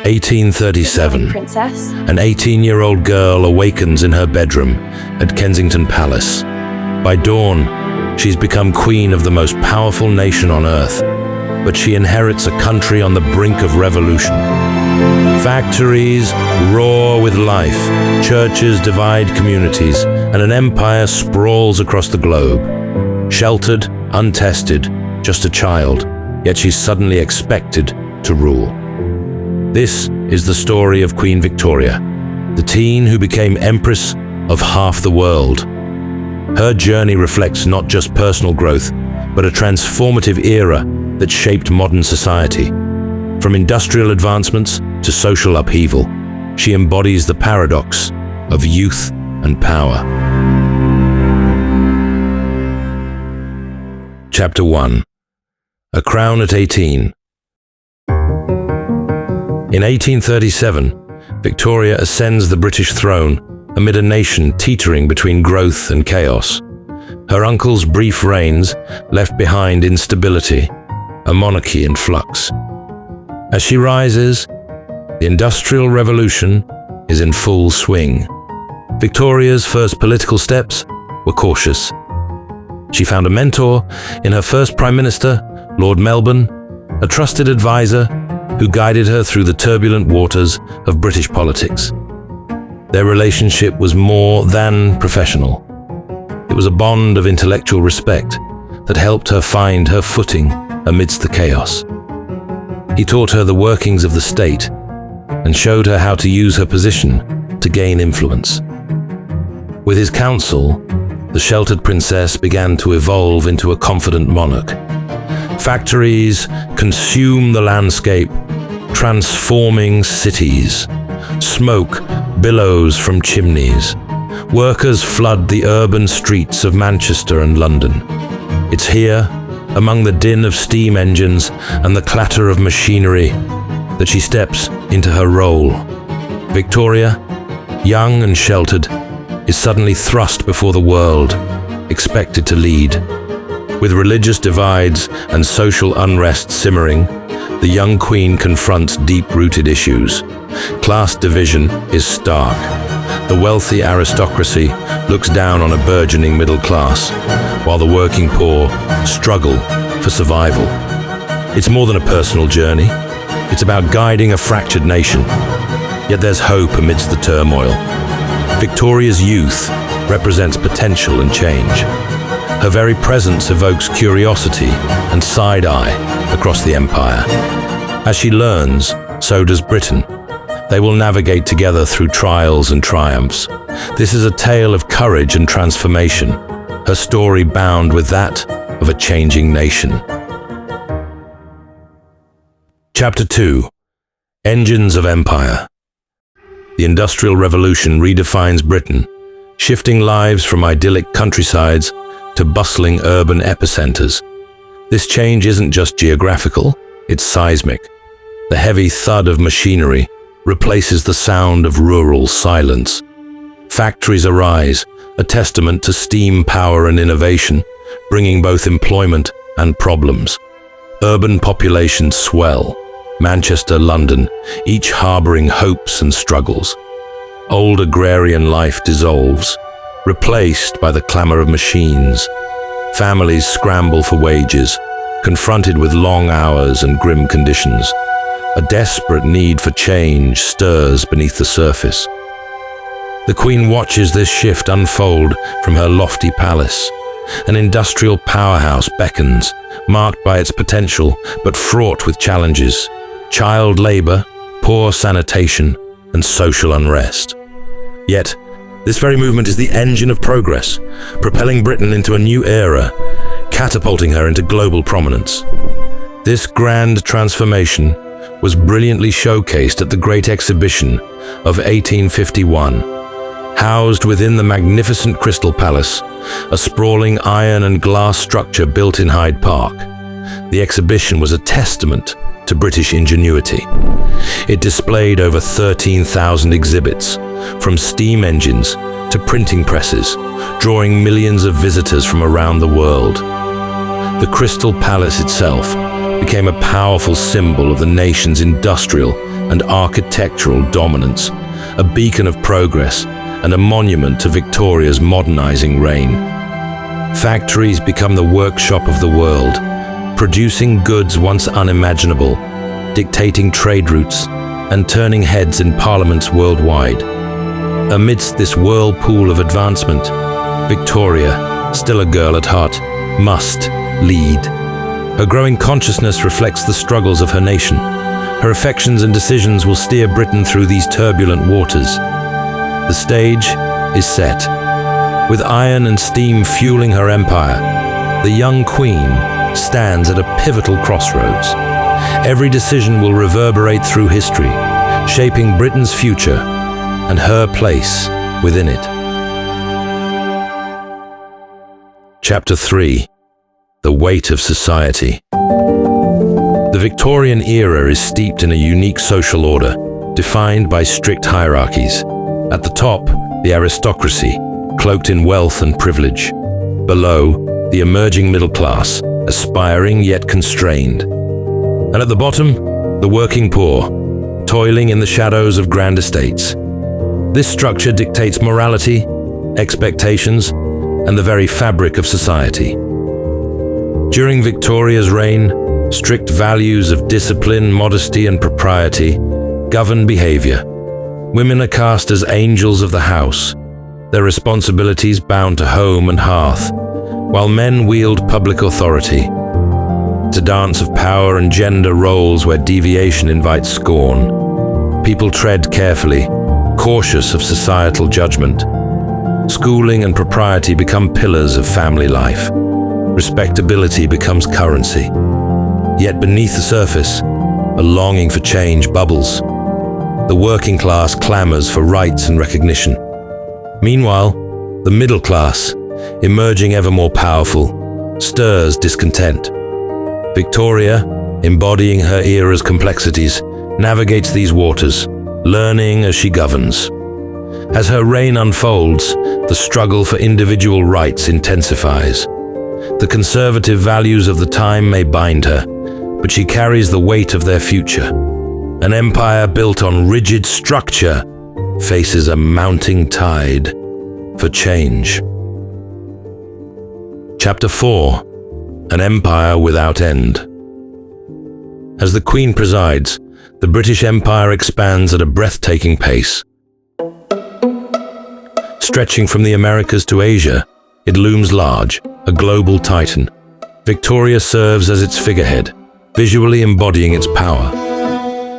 1837. Princess. An 18-year-old girl awakens in her bedroom at Kensington Palace. By dawn, she's become queen of the most powerful nation on earth, but she inherits a country on the brink of revolution. Factories roar with life, churches divide communities, and an empire sprawls across the globe. Sheltered, untested, just a child, yet she's suddenly expected to rule. This is the story of Queen Victoria, the teen who became Empress of half the world. Her journey reflects not just personal growth, but a transformative era that shaped modern society. From industrial advancements to social upheaval, she embodies the paradox of youth and power. Chapter 1. A Crown at 18. In 1837, Victoria ascends the British throne amid a nation teetering between growth and chaos. Her uncle's brief reigns left behind instability, a monarchy in flux. As she rises, the Industrial Revolution is in full swing. Victoria's first political steps were cautious. She found a mentor in her first Prime Minister, Lord Melbourne, a trusted advisor who guided her through the turbulent waters of British politics. Their relationship was more than professional. It was a bond of intellectual respect that helped her find her footing amidst the chaos. He taught her the workings of the state and showed her how to use her position to gain influence. With his counsel, the sheltered princess began to evolve into a confident monarch. Factories consume the landscape, transforming cities. Smoke billows from chimneys. Workers flood the urban streets of Manchester and London. It's here, among the din of steam engines and the clatter of machinery, that she steps into her role. Victoria, young and sheltered, is suddenly thrust before the world, expected to lead. With religious divides and social unrest simmering, the young queen confronts deep-rooted issues. Class division is stark. The wealthy aristocracy looks down on a burgeoning middle class, while the working poor struggle for survival. It's more than a personal journey. It's about guiding a fractured nation. Yet there's hope amidst the turmoil. Victoria's youth represents potential and change. Her very presence evokes curiosity and side-eye across the empire. As she learns, so does Britain. They will navigate together through trials and triumphs. This is a tale of courage and transformation, her story bound with that of a changing nation. Chapter 2. Engines of Empire. The Industrial Revolution redefines Britain, shifting lives from idyllic countrysides to bustling urban epicenters. This change isn't just geographical, it's seismic. The heavy thud of machinery replaces the sound of rural silence. Factories arise, a testament to steam power and innovation, bringing both employment and problems. Urban populations swell, Manchester, London, each harboring hopes and struggles. Old agrarian life dissolves, replaced by the clamor of machines. Families scramble for wages, confronted with long hours and grim conditions. A desperate need for change stirs beneath the surface. The Queen watches this shift unfold from her lofty palace. An industrial powerhouse beckons, marked by its potential but fraught with challenges: child labor, poor sanitation, and social unrest. Yet, this very movement is the engine of progress, propelling Britain into a new era, catapulting her into global prominence. This grand transformation was brilliantly showcased at the Great Exhibition of 1851. Housed within the magnificent Crystal Palace, a sprawling iron and glass structure built in Hyde Park, the exhibition was a testament to British ingenuity. It displayed over 13,000 exhibits, from steam engines to printing presses, drawing millions of visitors from around the world. The Crystal Palace itself, became a powerful symbol of the nation's industrial and architectural dominance, a beacon of progress and a monument to Victoria's modernizing reign. Factories become the workshop of the world, producing goods once unimaginable, dictating trade routes, and turning heads in parliaments worldwide. Amidst this whirlpool of advancement, Victoria, still a girl at heart, must lead. Her growing consciousness reflects the struggles of her nation. Her affections and decisions will steer Britain through these turbulent waters. The stage is set. With iron and steam fueling her empire, the young queen stands at a pivotal crossroads. Every decision will reverberate through history, shaping Britain's future and her place within it. Chapter 3. The Weight of Society. The Victorian era is steeped in a unique social order, defined by strict hierarchies. At the top, the aristocracy, cloaked in wealth and privilege. Below, the emerging middle class, aspiring yet constrained. And at the bottom, the working poor, toiling in the shadows of grand estates. This structure dictates morality, expectations, and the very fabric of society. During Victoria's reign, strict values of discipline, modesty, and propriety govern behavior. Women are cast as angels of the house, their responsibilities bound to home and hearth, while men wield public authority. It's a dance of power and gender roles where deviation invites scorn. People tread carefully, cautious of societal judgment. Schooling and propriety become pillars of family life. Respectability becomes currency. Yet beneath the surface, a longing for change bubbles. The working class clamors for rights and recognition. Meanwhile, the middle class, emerging ever more powerful, stirs discontent. Victoria, embodying her era's complexities, navigates these waters, learning as she governs. As her reign unfolds, the struggle for individual rights intensifies. The conservative values of the time may bind her, but she carries the weight of their future. An empire built on rigid structure faces a mounting tide for change. Chapter 4. An Empire Without End. As the Queen presides, the British Empire expands at a breathtaking pace. Stretching from the Americas to Asia, it looms large, a global titan. Victoria serves as its figurehead, visually embodying its power.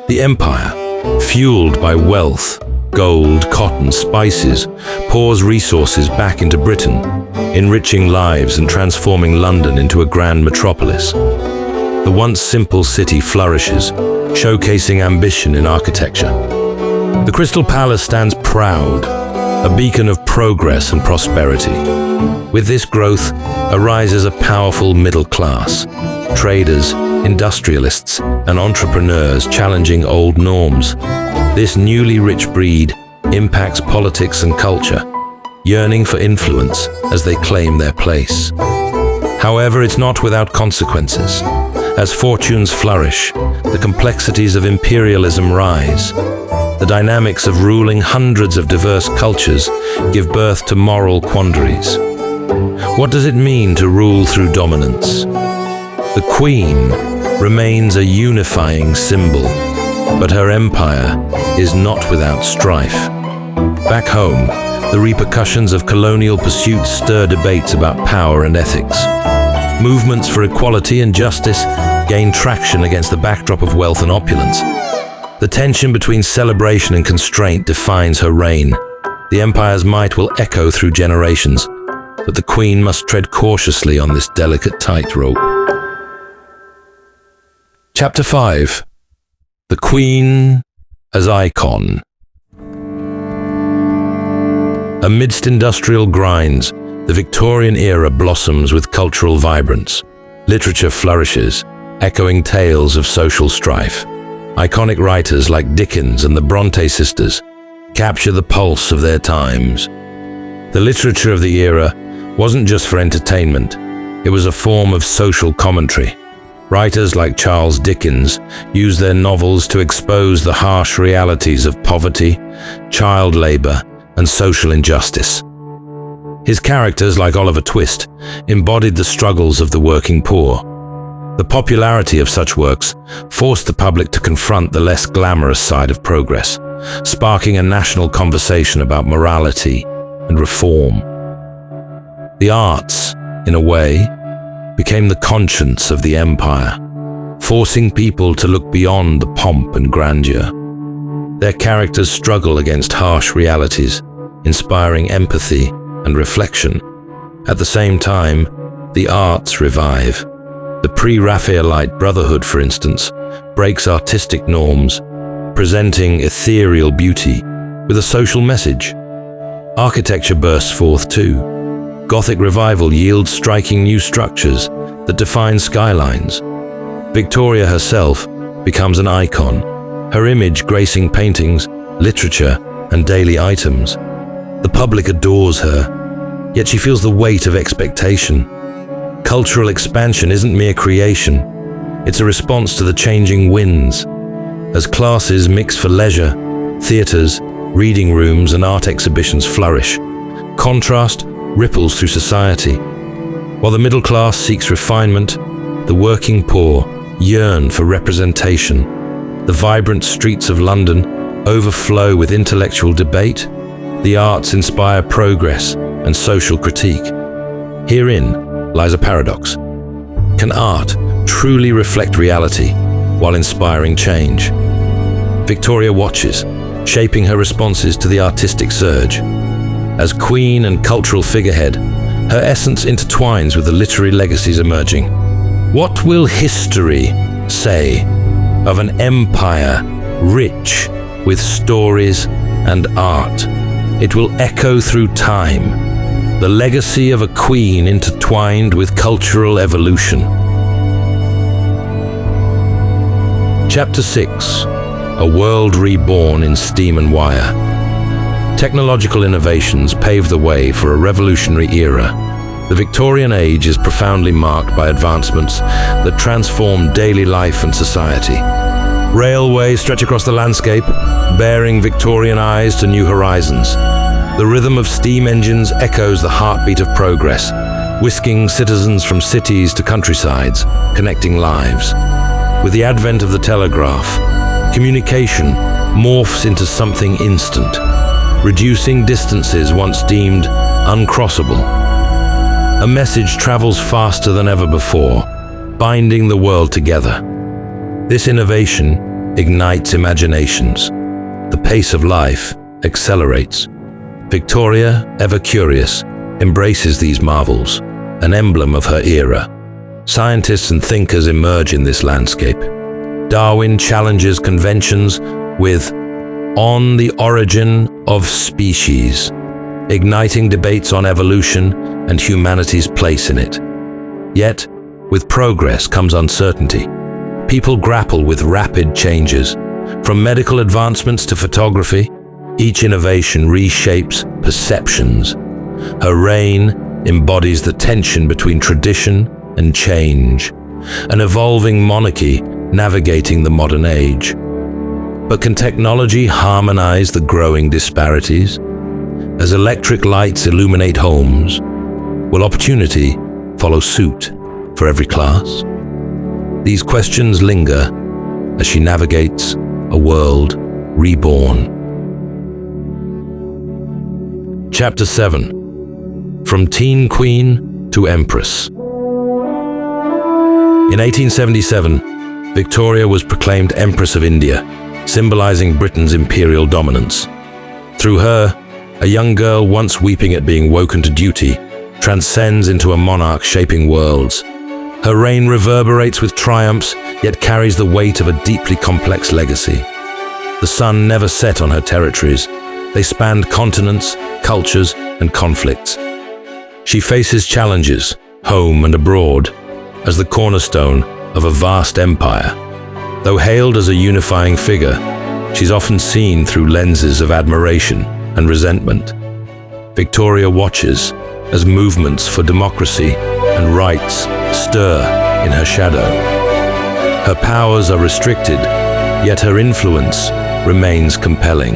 The empire, fueled by wealth, gold, cotton, spices, pours resources back into Britain, enriching lives and transforming London into a grand metropolis. The once simple city flourishes, showcasing ambition in architecture. The Crystal Palace stands proud, a beacon of progress and prosperity. With this growth arises a powerful middle class, traders, industrialists, and entrepreneurs challenging old norms. This newly rich breed impacts politics and culture, yearning for influence as they claim their place. However, it's not without consequences. As fortunes flourish, the complexities of imperialism rise. The dynamics of ruling hundreds of diverse cultures give birth to moral quandaries. What does it mean to rule through dominance? The Queen remains a unifying symbol, but her empire is not without strife. Back home, the repercussions of colonial pursuits stir debates about power and ethics. Movements for equality and justice gain traction against the backdrop of wealth and opulence. The tension between celebration and constraint defines her reign. The empire's might will echo through generations, but the Queen must tread cautiously on this delicate tightrope. Chapter 5. The Queen as Icon. Amidst industrial grinds, the Victorian era blossoms with cultural vibrance. Literature flourishes, echoing tales of social strife. Iconic writers like Dickens and the Bronte sisters capture the pulse of their times. The literature of the era wasn't just for entertainment, it was a form of social commentary. Writers like Charles Dickens use their novels to expose the harsh realities of poverty, child labor, and social injustice. His characters, like Oliver Twist, embodied the struggles of the working poor. The popularity of such works forced the public to confront the less glamorous side of progress, sparking a national conversation about morality and reform. The arts, in a way, became the conscience of the empire, forcing people to look beyond the pomp and grandeur. Their characters struggle against harsh realities, inspiring empathy and reflection. At the same time, the arts revive. The pre-Raphaelite Brotherhood, for instance, breaks artistic norms, presenting ethereal beauty with a social message. Architecture bursts forth too. Gothic revival yields striking new structures that define skylines. Victoria herself becomes an icon, her image gracing paintings, literature, and daily items. The public adores her, yet she feels the weight of expectation. Cultural expansion isn't mere creation, it's a response to the changing winds. As classes mix for leisure, theatres, reading rooms, and art exhibitions flourish, contrast ripples through society. While the middle class seeks refinement, the working poor yearn for representation. The vibrant streets of London overflow with intellectual debate. The arts inspire progress and social critique. Herein lies a paradox. Can art truly reflect reality while inspiring change? Victoria watches, shaping her responses to the artistic surge. As queen and cultural figurehead, her essence intertwines with the literary legacies emerging. What will history say of an empire rich with stories and art? It will echo through time, the legacy of a queen intertwined with cultural evolution. Chapter 6: A World Reborn in Steam and Wire. Technological innovations paved the way for a revolutionary era. The Victorian age is profoundly marked by advancements that transform daily life and society. Railways stretch across the landscape, bearing Victorian eyes to new horizons. The rhythm of steam engines echoes the heartbeat of progress, whisking citizens from cities to countrysides, connecting lives. With the advent of the telegraph, communication morphs into something instant, reducing distances once deemed uncrossable. A message travels faster than ever before, binding the world together. This innovation ignites imaginations. The pace of life accelerates. Victoria, ever curious, embraces these marvels, an emblem of her era. Scientists and thinkers emerge in this landscape. Darwin challenges conventions with On the Origin of Species, igniting debates on evolution and humanity's place in it. Yet, with progress comes uncertainty. People grapple with rapid changes. From medical advancements to photography, each innovation reshapes perceptions. Her reign embodies the tension between tradition and change, an evolving monarchy navigating the modern age. But can technology harmonize the growing disparities? As electric lights illuminate homes, will opportunity follow suit for every class? These questions linger as she navigates a world reborn. Chapter 7: From Teen Queen to Empress. In 1877, Victoria was proclaimed Empress of India, symbolizing Britain's imperial dominance. Through her, a young girl once weeping at being woken to duty transcends into a monarch shaping worlds. Her reign reverberates with triumphs, yet carries the weight of a deeply complex legacy. The sun never set on her territories. They spanned continents, cultures, and conflicts. She faces challenges, home and abroad, as the cornerstone of a vast empire. Though hailed as a unifying figure, she's often seen through lenses of admiration and resentment. Victoria watches as movements for democracy and rights stir in her shadow. Her powers are restricted, yet her influence remains compelling.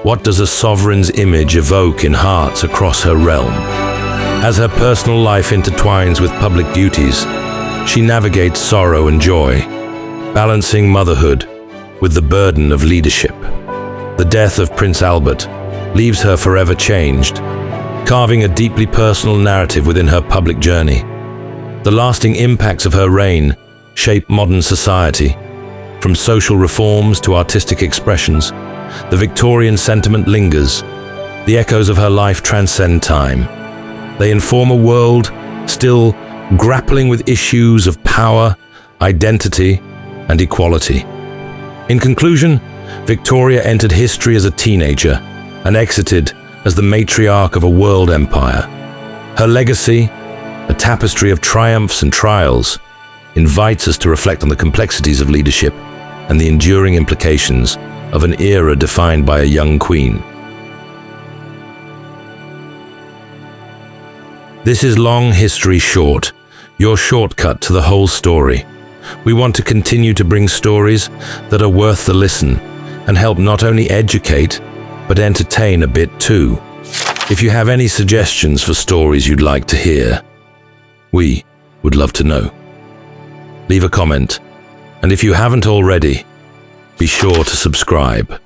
What does a sovereign's image evoke in hearts across her realm? As her personal life intertwines with public duties, she navigates sorrow and joy, balancing motherhood with the burden of leadership. The death of Prince Albert leaves her forever changed, carving a deeply personal narrative within her public journey. The lasting impacts of her reign shape modern society. From social reforms to artistic expressions, the Victorian sentiment lingers. The echoes of her life transcend time. They inform a world still grappling with issues of power, identity, and equality. In conclusion, Victoria entered history as a teenager and exited as the matriarch of a world empire. Her legacy, a tapestry of triumphs and trials, invites us to reflect on the complexities of leadership and the enduring implications of an era defined by a young queen. This is Long History Short, your shortcut to the whole story. We want to continue to bring stories that are worth the listen and help not only educate, but entertain a bit too. If you have any suggestions for stories you'd like to hear, we would love to know. Leave a comment, and if you haven't already, be sure to subscribe.